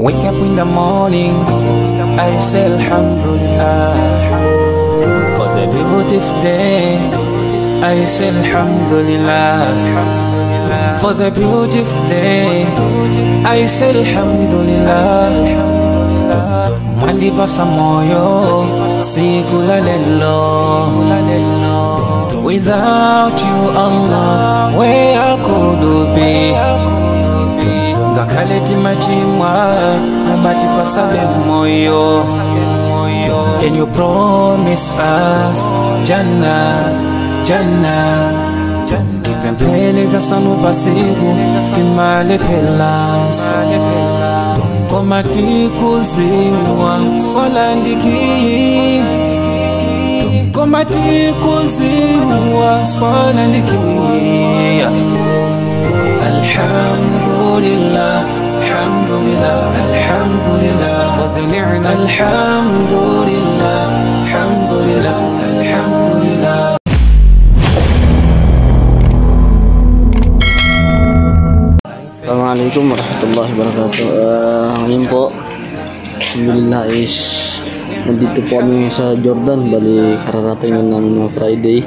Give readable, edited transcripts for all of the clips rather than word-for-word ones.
Wake up in the morning, I say Alhamdulillah. For the beautiful day, I say Alhamdulillah. For the beautiful day, I say Alhamdulillah. Mandi basa moyo, sigula lelo. Without you, Allah, where could be? Gakaleti machimwa, mati pasale moyo. And you promise us Jannah, Jannah. Tipempele gasanu pasigu, timale pelanso. Komati kuziwa, solandiki. Komati kuziwa, solandiki. Alhamdulillah, alhamdulillah, alhamdulillah for the ni'mah. Alhamdulillah, alhamdulillah, alhamdulillah. Assalamualaikum warahmatullahi wabarakatuh. Ngayon po, alhamdulillah is nandito po kami sa Jordan. Bali kararating na namin ng Friday.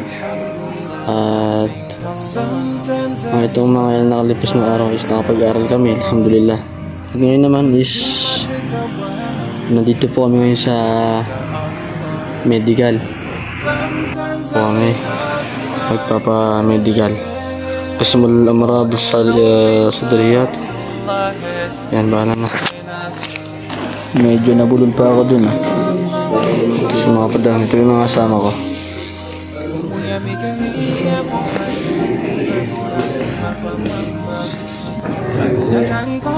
At itong mga nakalipas na araw is nakapag-aral kami, alhamdulillah. At ngayon naman is nandito po kami ngayon sa medical po kami, magpapa-medical Qismul Amrad Sadriyat. Yan, bahala na. Medyo nabulol pa ako dun kasi mga padang ito yung mga kasama ko.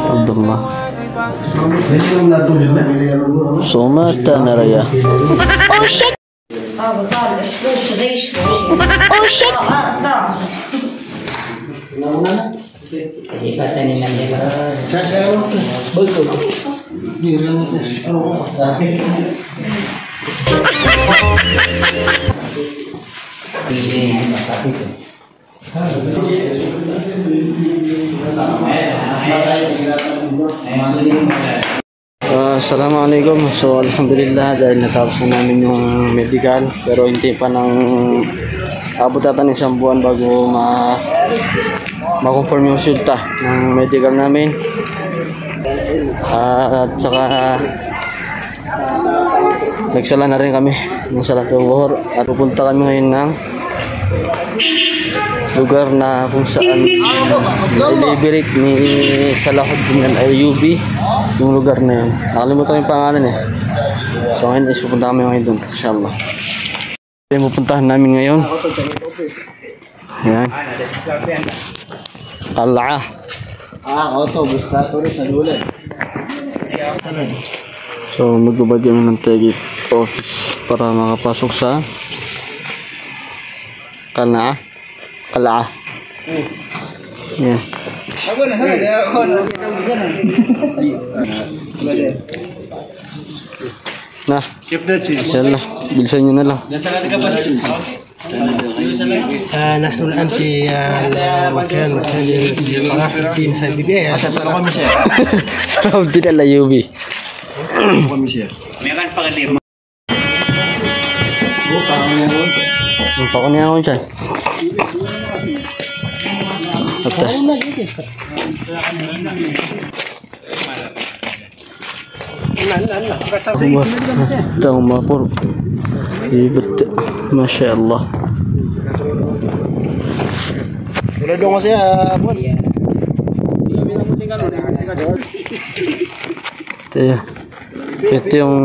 Abdullah Somata Naraya. Oh shit! Oh shit! Assalamualaikum. So alhamdulillah dahil natapos na namin yung medical, pero hindi pa nang abot ata ng isang buwan bago ma-confirm yung resulta ng medical namin. At saka nagsala na rin kami ng Salatul Zuhur at pupunta kami ngayon ng lugar na kung saan i-liberate ni Salahuddin al-Ayyubi yung lugar na yun. Nakalimutan yung pangalan eh. So ngayon is pupunta kami ngayon dun, inshallah. Yung pupuntahan namin ngayon, ayan, Qal'ah. So magbabad kami ng ticket office para makapasok sa Qal'ah. Qal'ah. Yan. Nah, yalla, bilisan nyo na lang. نحن الآن في مكان صلاح الدين حبيبي. Salahuddin al-Ayyubi. Meron pangalim. Pak niya ako dyan. Ito ang mapur. Ibig, Masya Allah. Tulad dong kasi ito yung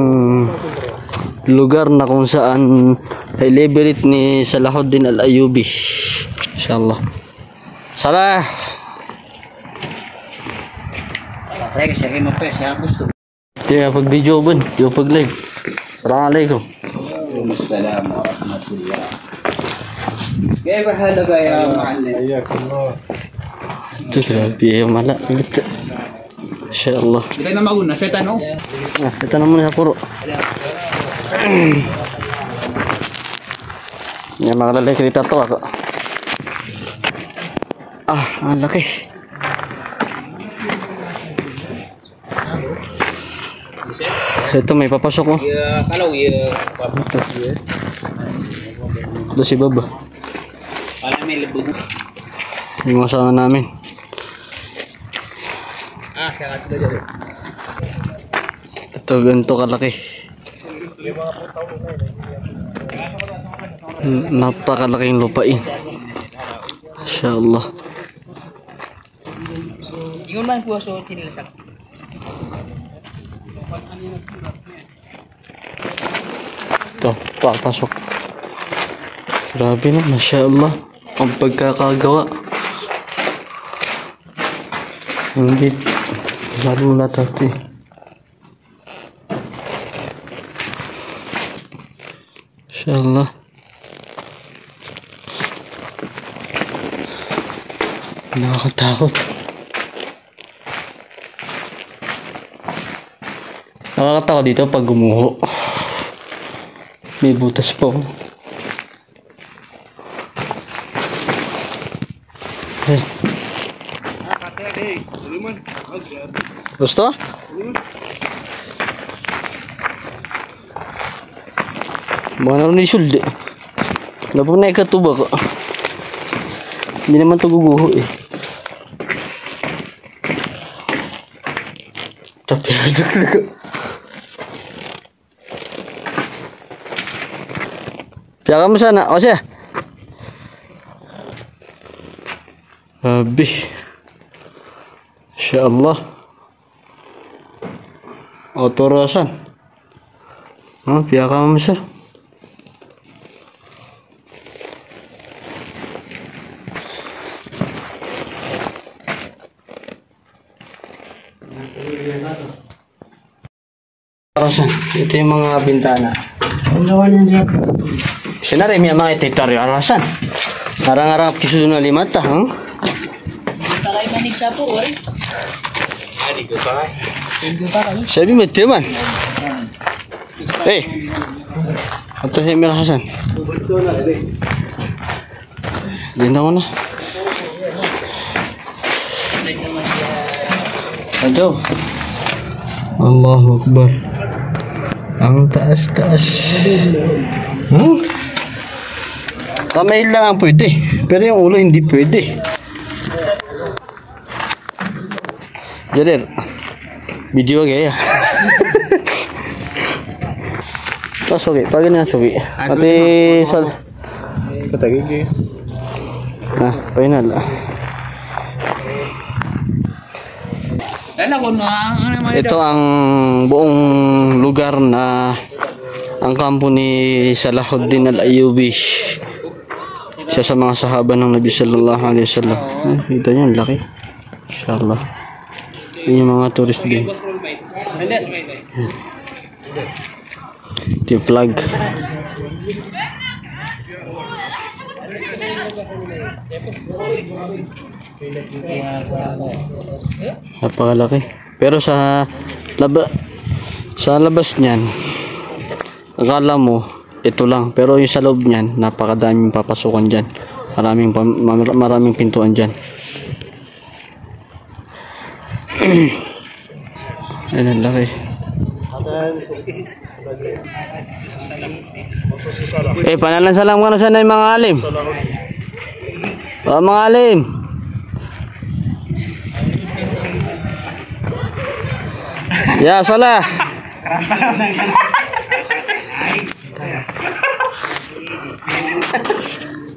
lugar na kung saan ay liberate ni Salahuddin al-Ayyubi, inshallah. Salah. Kaya pag video bun, yung pag live. Assalamualaikum. Waalaikumsalam warahmatullah. كيف حالك يا معلم؟ حياك الله. تكلم بيه ملا بت. إن شاء الله. Kita na mauna sa tanong. Ito naman na puro. Yan mga lalaki dito to ako. Ang laki. Ito may papasok ko. Kalau ya Ito si Bob. pala may lebog. Yung kasama namin. Saya kasih dulu. Ito ganito kalaki. Napakalaking lupain. Masyaallah. Ingon man po so tinilasak. Ito, papasok. Grabe na, masyaallah. Ang pagkakagawa. Hindi. Lalo na tayo. Masyaallah. Nakakatakot. Nakakatakot dito pag gumuho. May butas po. Hey. Gusto? Mga naroon ni Sulde. Wala po na ikatuba ko. Hindi naman ito guguho eh. Tapi naglaga. Piaka mo sana. O siya. Habis. InsyaAllah. Otorasan. Piaka mo siya. Ito yung mga bintana. Sinari may mga ititaryo arasan. Arang-arang kisu na limata, Takay manig sa po, eh. Sabi mo teman. Ito si Emir Hasan. Ganda mo na. Aduh. Allahu Akbar. Ang taas-taas. Kamay lang ang pwede. Pero yung ulo hindi pwede. Jadir. Video gaya. Tas oke, pagi na sugi. Ati sal. Katagigi. Nah, final. Ito ang buong lugar na ang kampo ni Salahuddin Al-Ayyubi. Siya sa mga sahaba ng Nabi sallallahu alaihi wasallam. Kita niyo, ang laki. Inshallah. Yun yung mga tourist din. Ito yung flag. Napakalaki. Pero sa labas niyan, akala mo ito lang, pero yung sa loob niyan napakadaming papasukan diyan. Maraming pintuan diyan. Ayun, ang laki. Panalansalam ka na sana yung mga alim. Mga alim. Ya, salah.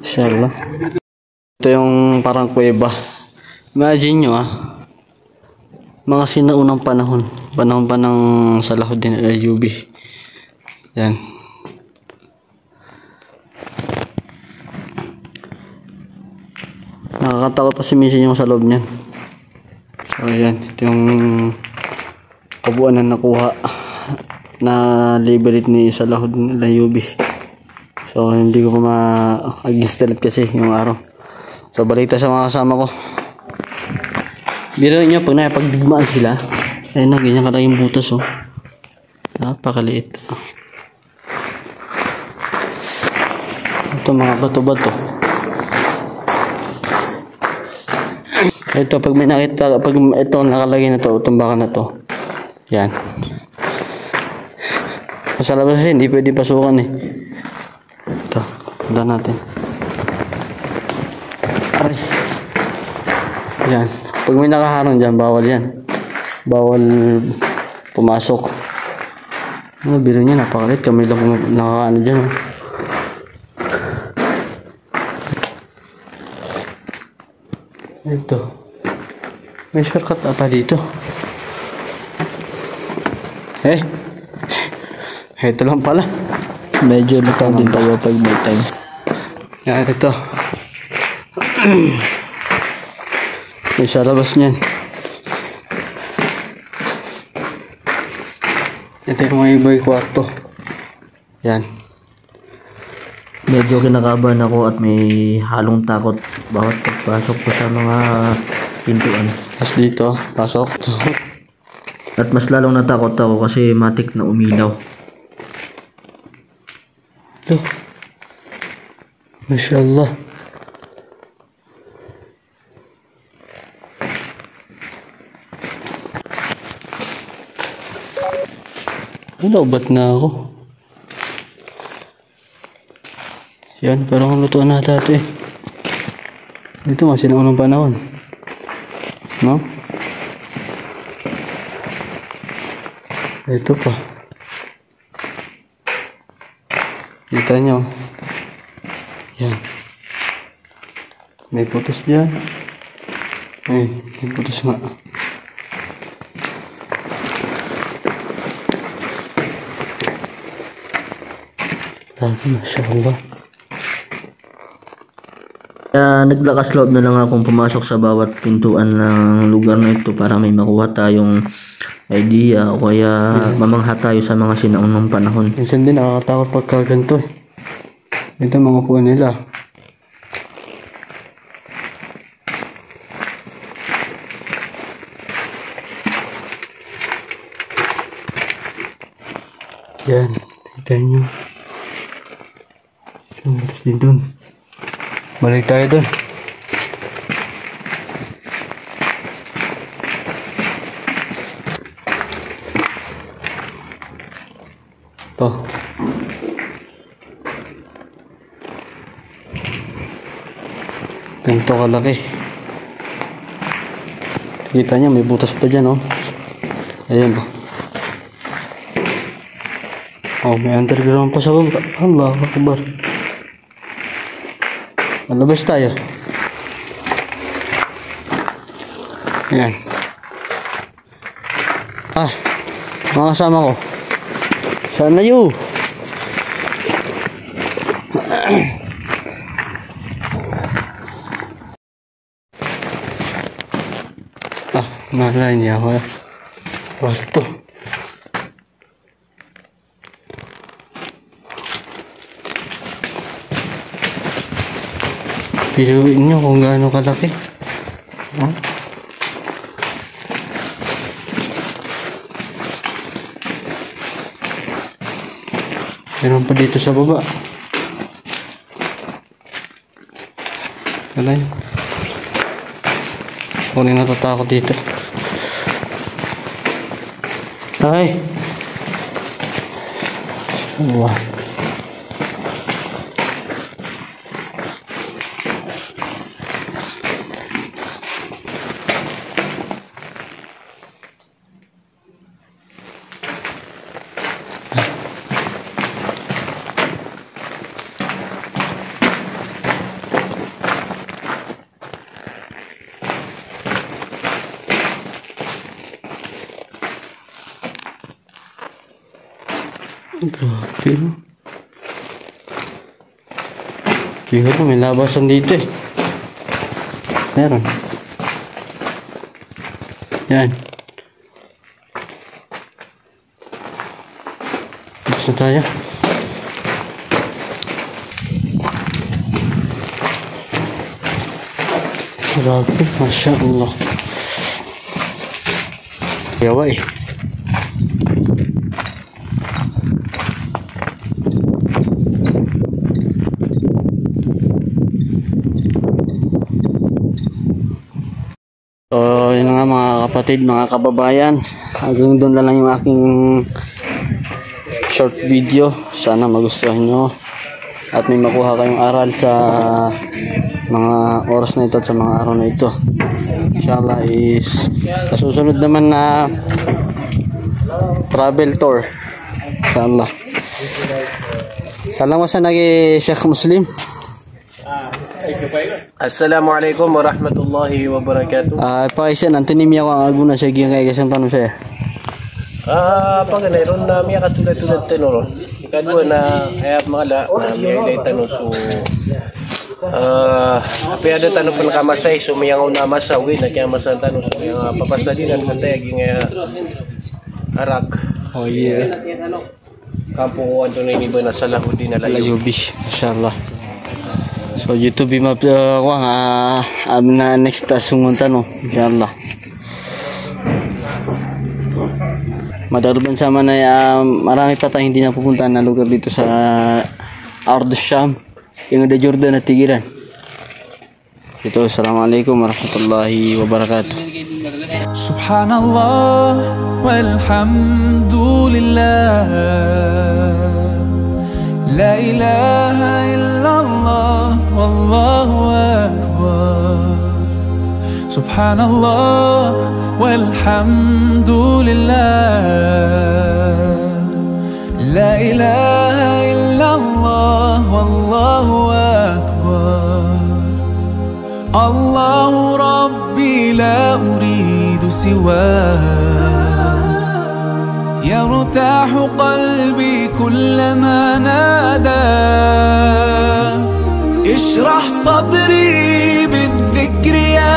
Inshallah. Ito yung parang kuweba. Imagine nyo mga sinaunang panahon pa ng Salahuddin Al-Ayyubi. Yan. Nakakatakot pa si Missy yung sa loob niyan. So yan, ito yung kabuuan na nakuha na liberate ni Salahuddin Al-Ayyubi. So hindi ko pa ma-against kasi yung araw. So balita sa mga kasama ko. Biro nyo pag napagdigmaan sila. Ayun na, ganyan ka lang yung butas Napakaliit. Ito mga bato-bato. Ito, pag may nakita, pag ito nakalagay na to, tumbakan na to. Yan. Sa labas kasi, hindi pwede pasukan eh. Ito, punta natin. Aray. Yan. Pag may nakaharang dyan, bawal yan. Bawal pumasok. Ano, biro niya, napakalit. Kami lang nakakaano dyan. Oh. Ito. May shortcut ata dito. Ito lang pala. Medyo lutaw din tayo pag may time. Yan, ito. May sa labas niyan. Ito yung mga iba'y kwarto. Yan. Medyo kinakabahan ako at may halong takot bawat pagpasok ko sa mga pintuan. Tapos dito, pasok. At mas lalong natakot ako kasi matik na umilaw. Look. Mashallah. Ba't na ako? Yan, parang lutuan na dati. Dito nga, sinaunang panahon. No? Ito pa. Kita nyo. Yan. May putos dyan. Ay, may putos nga. Masya Allah. Kaya naglakas loob na lang akong pumasok sa bawat pintuan ng lugar na ito para may makuha tayong idea o kaya mamangha tayo sa mga sinaunang panahon. Minsan din nakakatakot pagka ganito eh. Ito mga upuan nila. Yan. Ito nyo. Tapos din dun. Balik tayo dun. Ito. Ganito kalaki. Kita niya may butas pa dyan oh. Ayan oh. Oh, may underground pa sa baba. Allahu Akbar. Malabas tayo. Ayan. Mga kasama ko. Saan na yun? Nalain niya ako. Kwarto. Piluin nyo kung gaano kalaki. Oh. Meron pa dito sa baba. Wala yun. Ako na natatakot dito. Ay! Wow. Grabe no. Siguro may labasan dito eh. Meron. Yan. Basta tayo. Grabe, Masya Allah. Yawa eh. kapatid, mga kababayan, hanggang doon lang yung aking short video. Sana magustuhan nyo at may makuha kayong aral sa mga oras na ito at sa mga araw na ito. Inshallah is sa susunod naman na travel tour. Inshallah. Salamat sa nagi Sheikh Muslim. Assalamualaikum warahmatullahi wabarakatuh. Paisa nanti ni Mia ang aguna sa giyang kay kasang tanong saya. Pag mayroon na miya katulad-tulad tanong. Ikadwa na kaya mga la na miya ilay tanong so tapi ada tanong pun kamasay so miyang una masawi na kaya masan tanong so yung papasalinan katay yung arak. Oh yeah. Kampo ko anto na iniba na sa lahudi na layo. Layubi, inshallah. So YouTube map na next tasungon tanong, inshallah. Madarban sama na marami pa tayong hindi napupuntahan na lugar dito sa Ardus Sham, yung ada Jordan at Tigiran. Ito, assalamualaikum warahmatullahi wabarakatuh. Subhanallah walhamdulillah, la ilaha illallah wallahu akbar. Subhanallah walhamdulillah, la ilaha illallah wallahu akbar. Allahu Rabbi la uridu siwah, yartahu qalbi kullama nada. Ishrah sadri بالذكر ya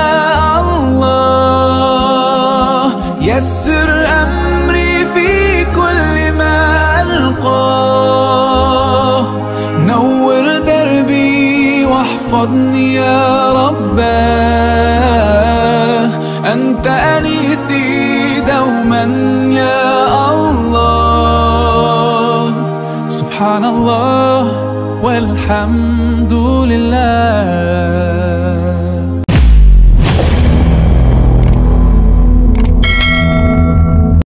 Allah, yassir amri fi kulli ma alqah, nawwir darbi واحفظني يا رباه، أنت أنيسي دوما يا الله. سبحان الله والحمد لله.